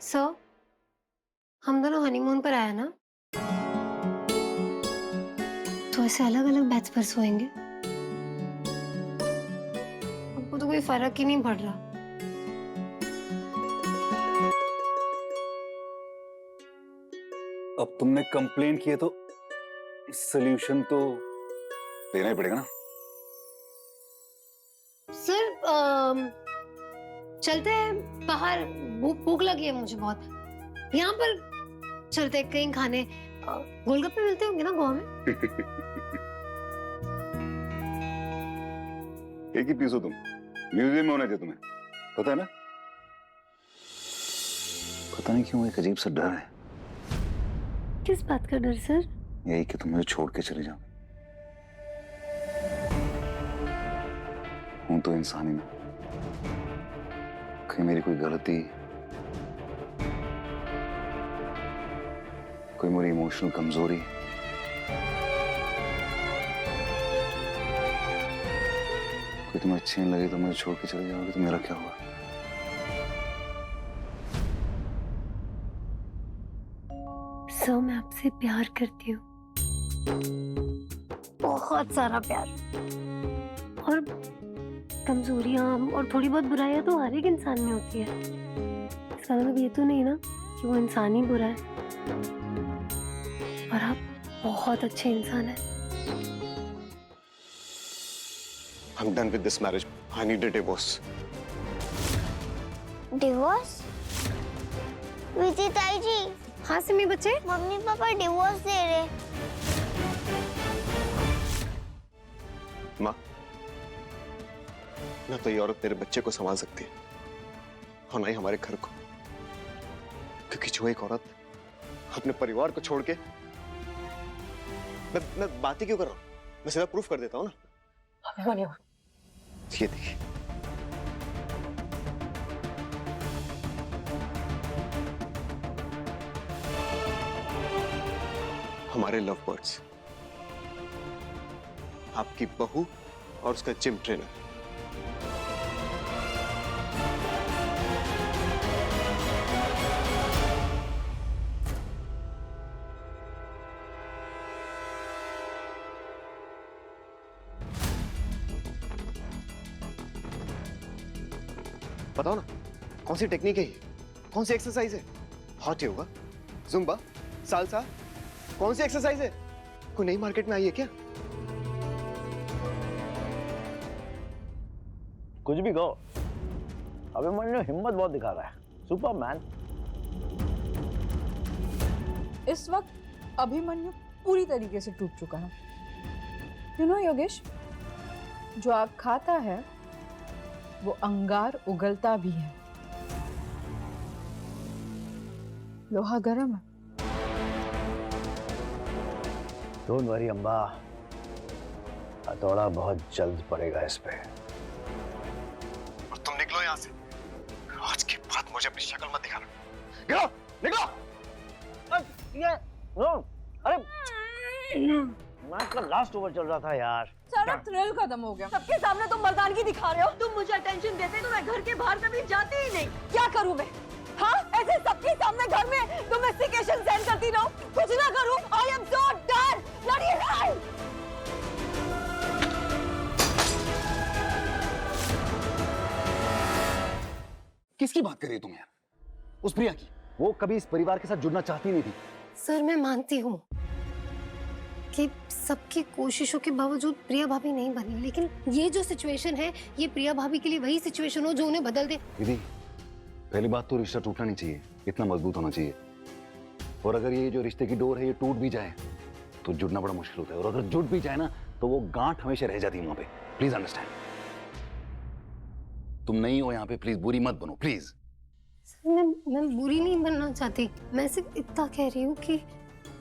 Sir, हम दोनों honeymoon पर आया ना, तो ऐसे अलग अलग बेड्स पर सोएंगे। हमको तो कोई फर्क ही नहीं पड़ रहा। अब तुमने कंप्लेंट की है तो सोल्यूशन तो देना ही पड़ेगा ना। सर चलते हैं बाहर, भूख लगी है मुझे बहुत। यहाँ पर चलते हैं कहीं खाने। गोलगप्पे मिलते होंगे ना गोवा में? एक ही पीस हो तुम, म्यूजियम में होने थे तुम्हें, पता है ना। पता नहीं क्यों एक अजीब सा डर है। किस बात का डर सर? यही कि तुम मुझे छोड़ के चले जाओ। हूं तो इंसान ही ना, कहीं मेरी कोई गलती, कोई मेरी इमोशनल कमजोरी, कोई तुम्हें अच्छी नहीं लगी तो मुझे छोड़ के चले जाओगे तो मेरा क्या होगा? सर मैं आपसे प्यार करती हूँ, बहुत सारा प्यार। और कमजोरियां और थोड़ी बहुत बुराइयां तो हर एक इंसान में होती है। इसका मतलब ये तो नहीं ना कि वो इंसान ही बुरा है। और आप बहुत अच्छे इंसान हैं। I'm done with this marriage. I need a divorce. Divorce? Vijay ताई जी, हाँ सिमी बच्चे, मम्मी पापा डिवोर्स दे रहे। माँ, ना तो ये औरत मेरे बच्चे को संभाल सकती है और ना ही हमारे घर को, क्योंकि जो एक औरत अपने परिवार को छोड़ के, मैं बात ही क्यों कर रहा हूँ, मैं सीधा प्रूफ कर देता हूँ ना। ये देखिए, हमारे लव बर्ड्स, आपकी बहू और उसका जिम ट्रेनर। बताओ ना, कौन सी टेक्निक है ये? कौन सी एक्सरसाइज है? हॉट योगा, जुम्बा, सालसा, कौन सी एक्सरसाइज है? कोई नई मार्केट में आई है क्या? कुछ भी कहो, अभिमन्यु हिम्मत बहुत दिखा रहा है। सुपरमैन। इस वक्त अभिमन्यु पूरी तरीके से टूट चुका है। यू नो योगेश, जो आग खाता है वो अंगार उगलता भी है। लोहा गर्म है। डोंट वरी अम्बा, हथौड़ा बहुत जल्द पड़ेगा इस पे। और तुम निकलो यहाँ से। आज के बाद मुझे अपनी शक्ल मत दिखाना। निकलो, निकलो। अरे मैच का लास्ट ओवर चल रहा था यार। सारा थ्रिल खत्म हो गया। सबके सामने तुम मर्दानगी दिखा रहे हो। तुम मुझे अटेंशन देते तो मैं घर के बाहर कभी जाती ही नहीं। क्या करूं मैं? हाँ, ऐसे सबके सामने घर में डोमेस्टिकेशन सेंड करती रहूं, कुछ ना करूं। I am so done. Bloody hell! किसकी बात कर रही हो तुम यार? उस प्रिया की। वो कभी इस परिवार के साथ जुड़ना चाहती नहीं थी। सर मैं मानती हूँ कि सबकी कोशिशों के बावजूद प्रिया भाभी नहीं बनी, लेकिन ये जो सिचुएशन है, ये प्रिया भाभी के लिए वही सिचुएशन हो जो उन्हें बदल दे। दीदी, पहली बात तो रिश्ता टूटना नहीं चाहिए, इतना मजबूत होना चाहिए। और अगर ये जो रिश्ते की डोर है ये टूट भी जाए तो जुड़ना बड़ा मुश्किल होता है, और अगर जुड़ भी जाए ना तो वो गांठ हमेशा रह जाती है वहां पे। Please understand. तुम नहीं हो यहाँ पे, प्लीज बुरी मत बनो, प्लीज। मैं बुरी नहीं बनना चाहती, मैं सिर्फ इतना कह रही हूँ कि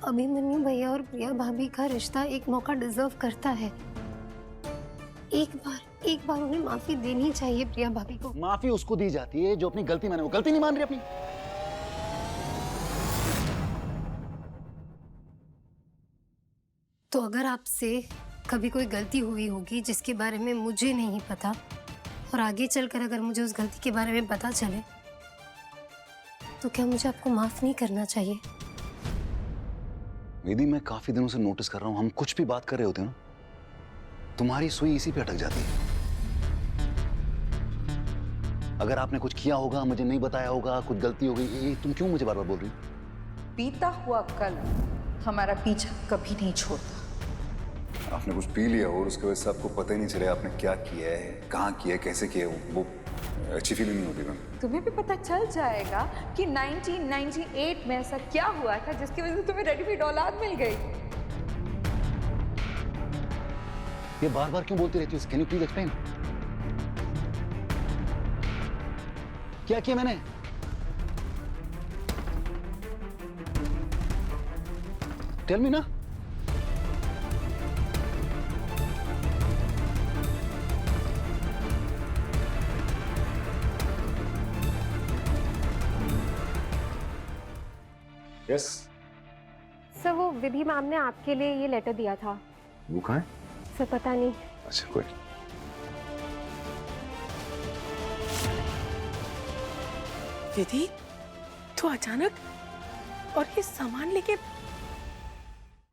अभिमन्यु भैया और प्रिया भाभी का रिश्ता एक मौका डिजर्व करता है। एक बार उन्हें माफी देनी चाहिए प्रिया भाभी को। माफी उसको दी जाती है जो अपनी गलती माने। वो गलती नहीं मान रही अपनी। तो अगर आपसे कभी कोई गलती हुई होगी जिसके बारे में मुझे नहीं पता, और आगे चलकर अगर मुझे उस गलती के बारे में पता चले, तो क्या मुझे आपको माफ नहीं करना चाहिए? विधि, मैं काफी दिनों से नोटिस कर रहा हूं, हम कुछ भी बात कर रहे होते हैं ना, तुम्हारी सुई इसी पे अटक जाती है। अगर आपने कुछ किया होगा, मुझे नहीं बताया होगा, कुछ गलती हो गई, ये तुम क्यों मुझे बार बार बोल रही हो? बीता हुआ कल हमारा पीछा कभी नहीं छोड़ता। आपने कुछ पी लिया और उसकी वजह से आपको पता ही नहीं चला आपने क्या किया है, कहाँ किया है, कैसे किया है, वो अच्छी फीलिंग नहीं होती मैम। तुम्हें भी पता चल जाएगा कि 1998 में ऐसा क्या हुआ था जिसकी वजह से तुम्हें रेडीमेड औलाद मिल गई। ये बार बार क्यों बोलती रहती हो? Can you please explain? क्या किया मैंने? टेल मी ना। यस। सर वो विधि मैम ने आपके लिए ये लेटर दिया था। वो कहाँ है? सर पता नहीं। अच्छा कोई। विधि, तो अचानक और ये सामान लेके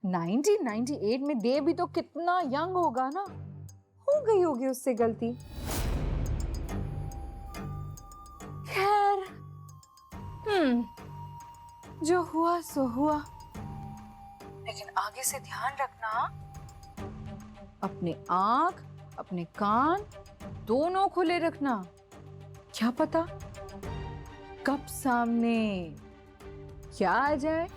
1998 में देव भी तो कितना यंग होगा ना, हो गई होगी उससे गलती। खैर, जो हुआ सो हुआ, लेकिन आगे से ध्यान रखना, अपने आंख अपने कान दोनों खुले रखना। क्या पता कब सामने क्या आ जाए।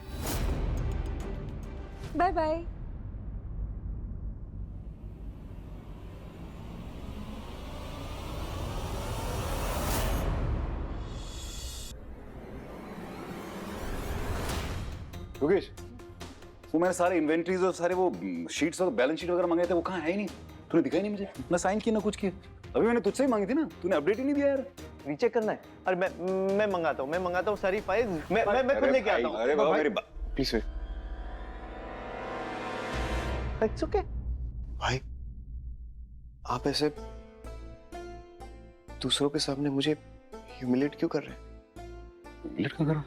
Bye bye. योगेश, वो मैंने सारे इन्वेंटरीज और सारे वो शीट्स और बैलेंस शीट वगैरह मंगाए थे, वो कहाँ है ही नहीं। तूने दिखाई नहीं मुझे, ना साइन किया ना कुछ किया। अभी मैंने तुझसे ही मांगी थी ना, तूने अपडेट ही नहीं दिया यार। रीचेक करना है? अरे मैं मंगाता हूँ सारी फाइल, मैं खुद लेके आता हूँ। अरे बाबा मेरी प्लीज वेट। इट्स ओके भाई, आप ऐसे दूसरों के सामने मुझे ह्यूमिलेट क्यों कर रहे हैं? लेट क्यों कर रहा?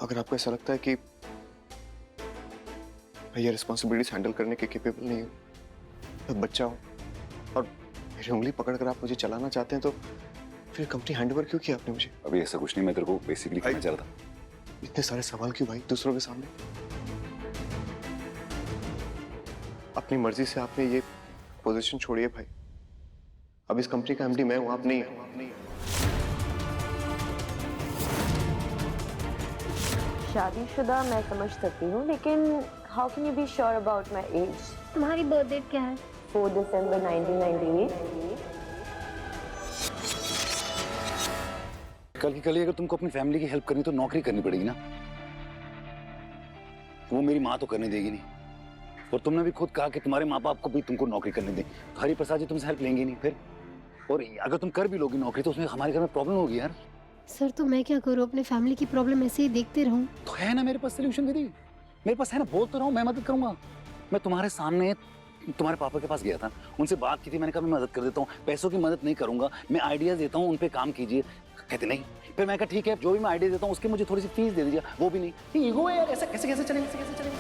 अगर आपको ऐसा लगता है कि मैं ये रिस्पॉन्सिबिलिटीज हैंडल करने के केपेबल नहीं हूँ, मैं बच्चा हूँ, और मेरी उंगली पकड़कर आप मुझे चलाना चाहते हैं, तो फिर कंपनी हैंडओवर क्यों किया आपने मुझे? अभी ऐसा कुछ नहीं, मैं तेरे को बेसिकली कहना चाह रहा था। इतने सारे सवाल क्यों भाई दूसरों के सामने? अपनी मर्जी से आपने ये पोजीशन छोड़ी है भाई। अब इस कंपनी का एमडी मैं हूं, आप नहीं हैं। शादीशुदा मैं समझ सकती हूँ, लेकिन how can you be sure about my age? तुम्हारी बर्थ डेट क्या है? 4 दिसंबर 1998। कल की कल ही अगर तुमको अपनी फैमिली की हेल्प करनी तो नौकरी करनी पड़ेगी ना। वो मेरी माँ तो करने देगी नहीं, और तुमने भी खुद कहा कि तुम्हारे माँ बाप को भी तुमको नौकरी करने दें, तो हरि प्रसाद जी तुमसे हेल्प लेंगे नहीं फिर। और अगर तुम कर भी लोगी नौकरी तो उसमें हमारे घर में प्रॉब्लम होगी यार। सर तो मैं क्या करूँ, अपने फैमिली की प्रॉब्लम ऐसे ही देखते रहूं? तो है ना मेरे पास सोल्यूशन विधि, मेरे पास है ना, बोल तो रहा हूँ, मैं मदद करूंगा। मैं तुम्हारे सामने तुम्हारे पापा के पास गया था, उनसे बात की थी, मैंने कहा मैं मदद कर देता हूँ, पैसों की मदद नहीं करूंगा, मैं आइडियाज देता हूँ, उन पे काम कीजिए। कहते नहीं। फिर मैं कहा ठीक है, जो भी मैं आइडिया देता हूँ उसके मुझे थोड़ी सी फीस दे दीजिए, वो भी नहीं। ये ईगो है यार, ऐसा कैसे कैसे चलेगा, कैसे कैसे चलेगा।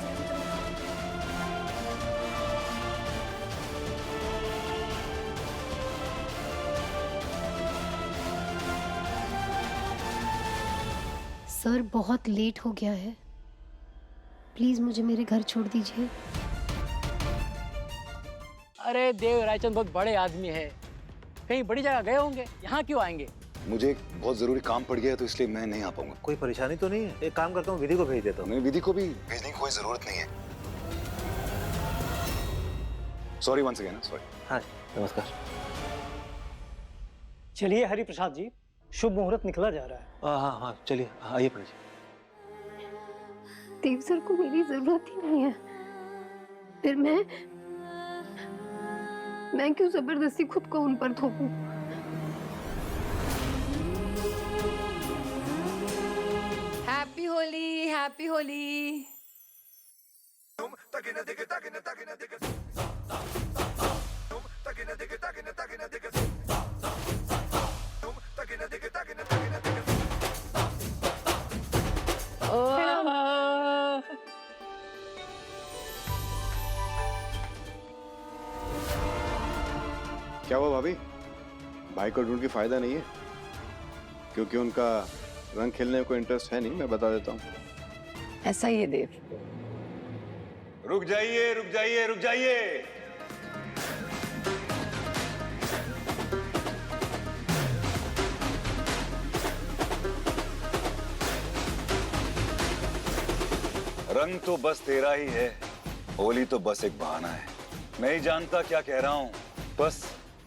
सर बहुत लेट हो गया है, प्लीज मुझे मेरे घर छोड़ दीजिए। अरे देव रायचंद बहुत बड़े आदमी है, कहीं बड़ी जगह गए होंगे, यहाँ क्यों आएंगे? मुझे एक बहुत जरूरी काम पड़ गया है तो इसलिए मैं नहीं आ पाऊंगा। कोई परेशानी तो नहीं है? एक काम करता हूँ, विधि को भेज देता हूँ। नहीं, विधि को भी भेजने की कोई जरूरत नहीं है। Sorry once again, sorry. हाँ नमस्कार। चलिए हरि प्रसाद जी, शुभ मुहूर्त निकला जा रहा है। हाँ हाँ चलिए, आइए पंडित जी। देव सर को मेरी जरूरत ही नहीं है, फिर मैं क्यों जबरदस्ती खुद को उन पर थोपूं? Happy Holi, happy Holi. क्या हुआ भाभी? भाई को ढूंढ के फायदा नहीं है, क्योंकि उनका रंग खेलने में कोई इंटरेस्ट है नहीं, मैं बता देता हूँ। ऐसा ही है देव। रुक जाइए, रुक जाइए, रुक जाइए। रंग तो बस तेरा ही है, होली तो बस एक बहाना है। नहीं जानता क्या कह रहा हूं, बस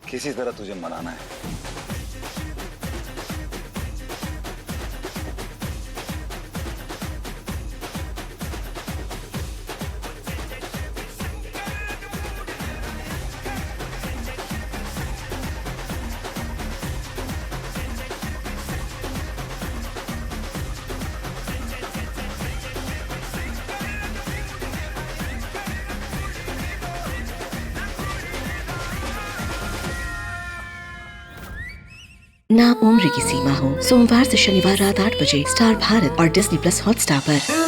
किसी तरह तुझे मनाना है। ना उम्र की सीमा हो। सोमवार से शनिवार रात 8 बजे स्टार भारत और डिज्नी प्लस हॉटस्टार पर।